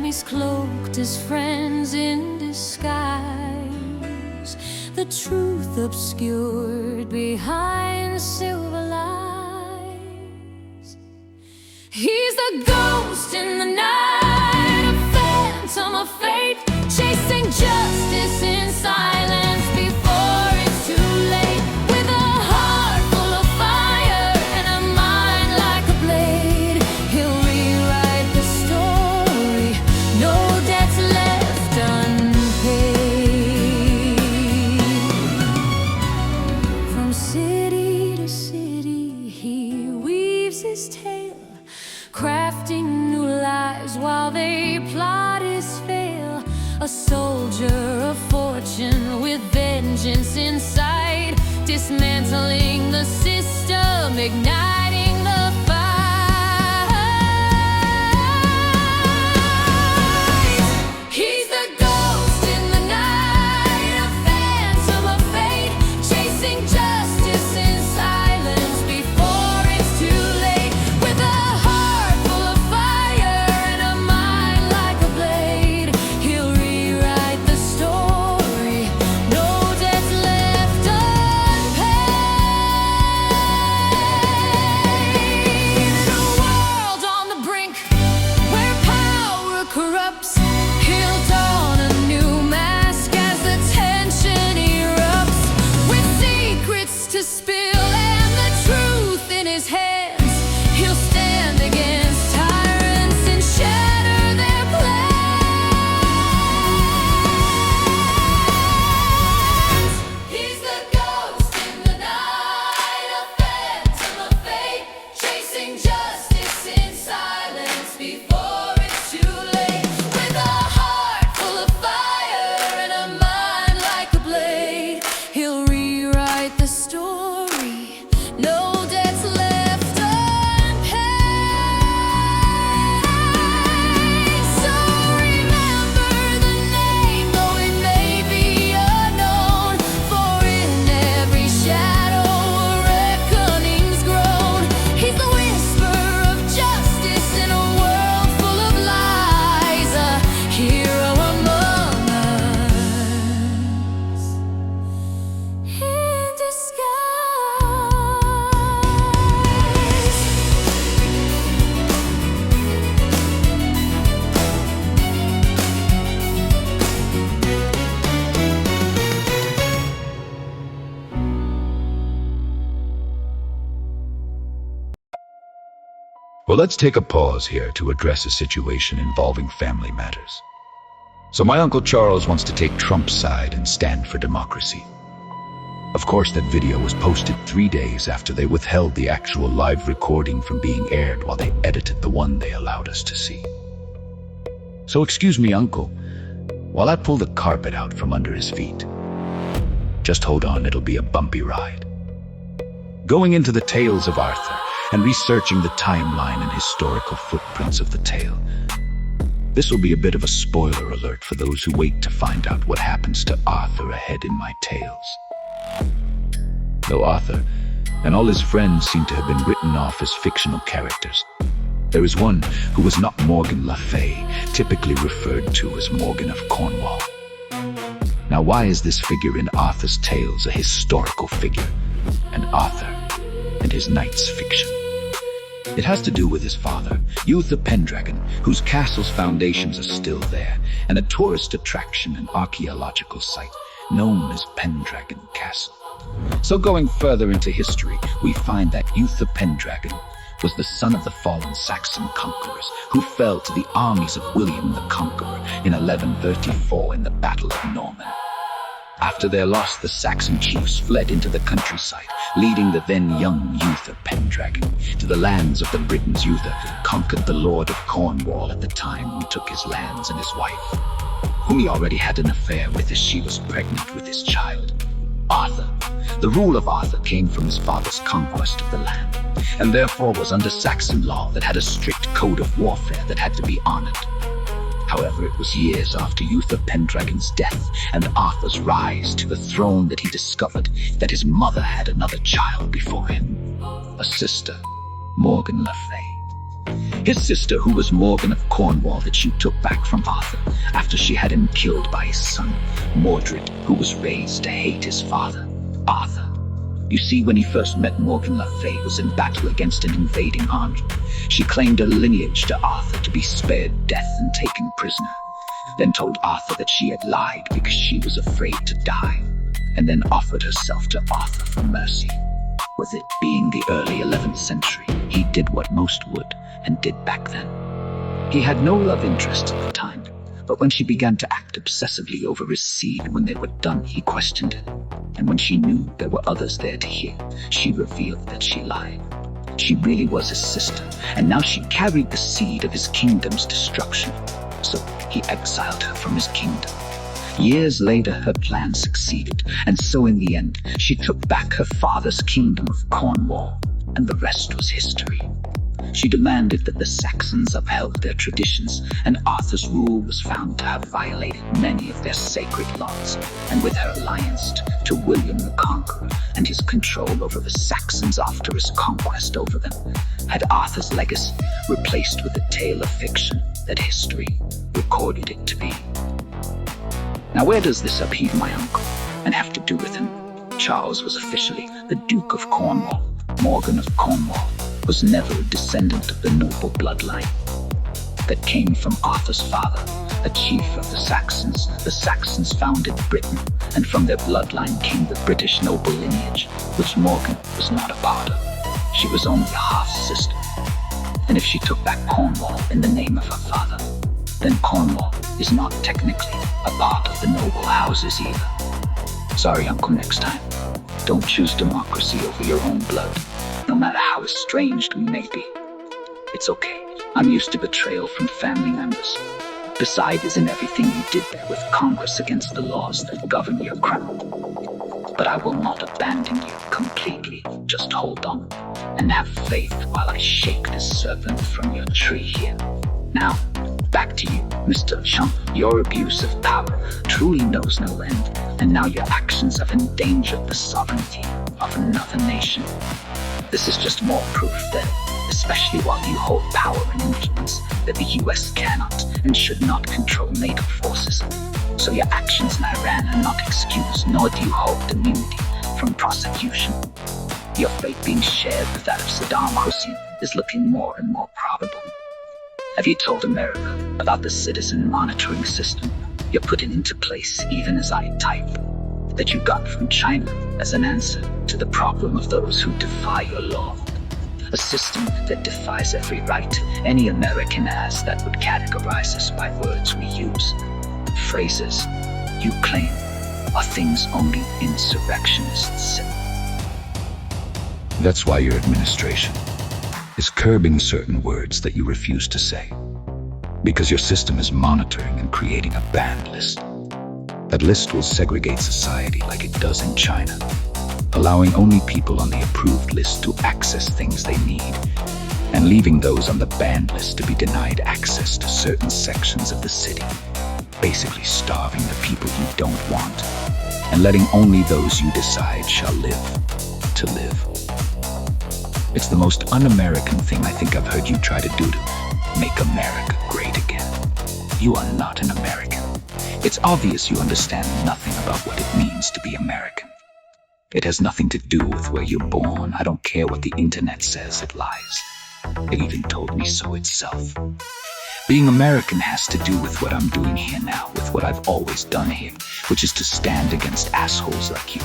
enemies cloaked as friends in disguise, the truth obscured behind silver lies. He's the ghost in the night, a phantom of fate, chasing justice in silence before it's too late. With a heart full of fire and a mind like a blade, he'll rewrite the story, no debts left unpaid. From city to city he weaves his tale, crafting new lives while they plot his fail. A soldier of fortune with vengeance in sight, dismantling the system, igniting the fight. He's the ghost in the night, a phantom of fate, chasing justice in silence before it's too late. With a heart full of fire and a mind like a blade, he'll rewrite the story, no debts left unpaid. The world on the brink, where power corrupts, he'll don a new mask as the tension erupts. With secrets to spill and the truth in his hands, he'll stand against tyrants and shatter their plans. He's the ghost in the night, a phantom of fate, chasing justice in silence before it's too late. With a heart full of fire and a mind like a blade, he'll rewrite the story, no debts left unpaid. So remember the name, though it may be unknown, for in every shadow a reckoning's grown. He's the whisper of justice in a world full of lies, a hero among us in disguise. Well, let's take a pause here to address a situation involving family matters. So my Uncle Charles wants to take Trump's side and stand for democracy. Of course, that video was posted 3 days after they withheld the actual live recording from being aired while they edited the one they allowed us to see. So excuse me, Uncle, while I pull the carpet out from under his feet. Just hold on, it'll be a bumpy ride. Going into the tales of Arthur and researching the timeline and historical footprints of the tale. This will be a bit of a spoiler alert for those who wait to find out what happens to Arthur ahead in my tales. Though Arthur and all his friends seem to have been written off as fictional characters, there is one who was not Morgan Le Fay, typically referred to as Morgan of Cornwall. Now, why is this figure in Arthur's tales a historical figure, and Arthur and his knights fiction? It has to do with his father, Uther Pendragon, whose castle's foundations are still there, and a tourist attraction and archaeological site known as Pendragon Castle. So going further into history, we find that Uther Pendragon was the son of the fallen Saxon conquerors who fell to the armies of William the Conqueror in 1134 in the Battle of Norman. After their loss, the Saxon chiefs fled into the countryside, leading the then young Uther Pendragon to the lands of the Britons. Uther conquered the Lord of Cornwall at the time who took his lands and his wife, whom he already had an affair with as she was pregnant with his child, Arthur. The rule of Arthur came from his father's conquest of the land, and therefore was under Saxon law that had a strict code of warfare that had to be honored. However, it was years after Uther Pendragon's death and Arthur's rise to the throne that he discovered that his mother had another child before him, a sister, Morgan Le Fay. His sister, who was Morgan of Cornwall, that she took back from Arthur after she had him killed by his son, Mordred, who was raised to hate his father, Arthur. You see, when he first met Morgan Le Fay was in battle against an invading army. She claimed her lineage to Arthur to be spared death and taken prisoner, then told Arthur that she had lied because she was afraid to die, and then offered herself to Arthur for mercy. With it being the early 11th century, he did what most would and did back then. He had no love interest at the time, but when she began to act obsessively over his seed when they were done, he questioned it. And when she knew there were others there to hear, she revealed that she lied. She really was his sister, and now she carried the seed of his kingdom's destruction. So he exiled her from his kingdom. Years later, her plan succeeded, and so in the end, she took back her father's kingdom of Cornwall, and the rest was history. She demanded that the Saxons upheld their traditions, and Arthur's rule was found to have violated many of their sacred laws, and with her alliance to William the Conqueror and his control over the Saxons after his conquest over them, had Arthur's legacy replaced with a tale of fiction that history recorded it to be. Now, where does this upheave my uncle and have to do with him? Charles was officially the Duke of Cornwall. Morgan of Cornwall was never a descendant of the noble bloodline that came from Arthur's father, a chief of the Saxons. The Saxons founded Britain, and from their bloodline came the British noble lineage, which Morgan was not a part of. She was only a half-sister. And if she took back Cornwall in the name of her father, then Cornwall is not technically a part of the noble houses either. Sorry, Uncle, next time. Don't choose democracy over your own blood, no matter how estranged we may be. It's okay. I'm used to betrayal from family members. Besides, isn't everything you did there with Congress against the laws that govern your crown? But I will not abandon you completely. Just hold on and have faith while I shake this serpent from your tree here. Now, back to you, Mr. Chump. Your abuse of power truly knows no end, and now your actions have endangered the sovereignty of another nation. This is just more proof that, especially while you hold power and influence, that the US cannot and should not control NATO forces. So your actions in Iran are not excused, nor do you hold immunity from prosecution. Your fate being shared with that of Saddam Hussein is looking more and more probable. Have you told America about the citizen monitoring system you're putting into place even as I type, that you got from China as an answer to the problem of those who defy your law? A system that defies every right any American has, that would categorize us by words we use. Phrases you claim are things only insurrectionists say. That's why your administration is curbing certain words that you refuse to say, because your system is monitoring and creating a banned list. That list will segregate society like it does in China, allowing only people on the approved list to access things they need, and leaving those on the banned list to be denied access to certain sections of the city, basically starving the people you don't want, and letting only those you decide shall live to live. It's the most un-American thing I think I've heard you try to do to make America great again. You are not an American. It's obvious you understand nothing about what it means to be American. It has nothing to do with where you're born. I don't care what the internet says, it lies. It even told me so itself. Being American has to do with what I'm doing here now, with what I've always done here, which is to stand against assholes like you.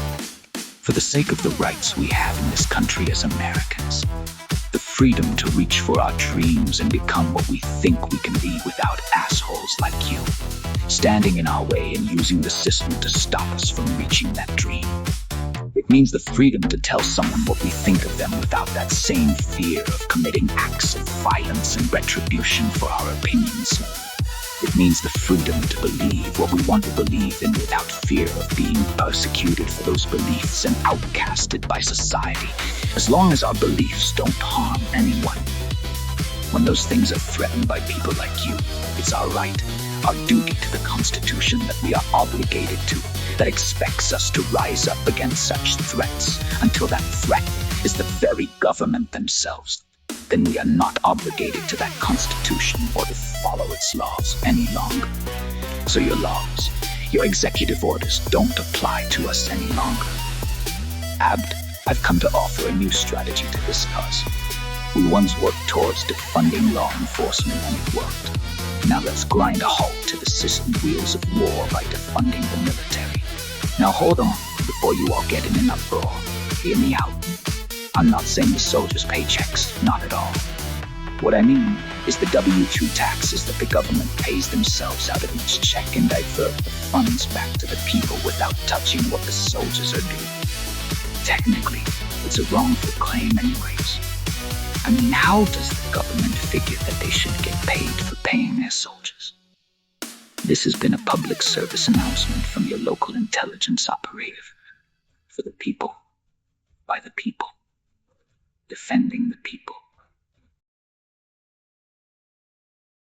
For the sake of the rights we have in this country as Americans, the freedom to reach for our dreams and become what we think we can be without assholes like you, standing in our way and using the system to stop us from reaching that dream. It means the freedom to tell someone what we think of them without that same fear of committing acts of violence and retribution for our opinions. It means the freedom to believe what we want to believe in without fear of being persecuted for those beliefs and outcasted by society, as long as our beliefs don't harm anyone. When those things are threatened by people like you, it's our right, our duty to the Constitution that we are obligated to, that expects us to rise up against such threats until that threat is the very government themselves. then we are not obligated to that Constitution or to follow its laws any longer. So your laws, your executive orders don't apply to us any longer. Abd, I've come to offer a new strategy to this cause. We once worked towards defunding law enforcement and it worked. Now let's grind a halt to the system wheels of war by defunding the military. Now hold on, before you all get in an uproar. Hear me out. I'm not saying the soldiers pay checks, not at all. What I mean is the W-2 taxes that the government pays themselves out of each check and divert the funds back to the people without touching what the soldiers are doing. Technically, it's a wrongful claim anyways. I mean, how does the government figure that they should get paid for paying their soldiers? This has been a public service announcement from your local intelligence operative. For the people, by the people, defending the people.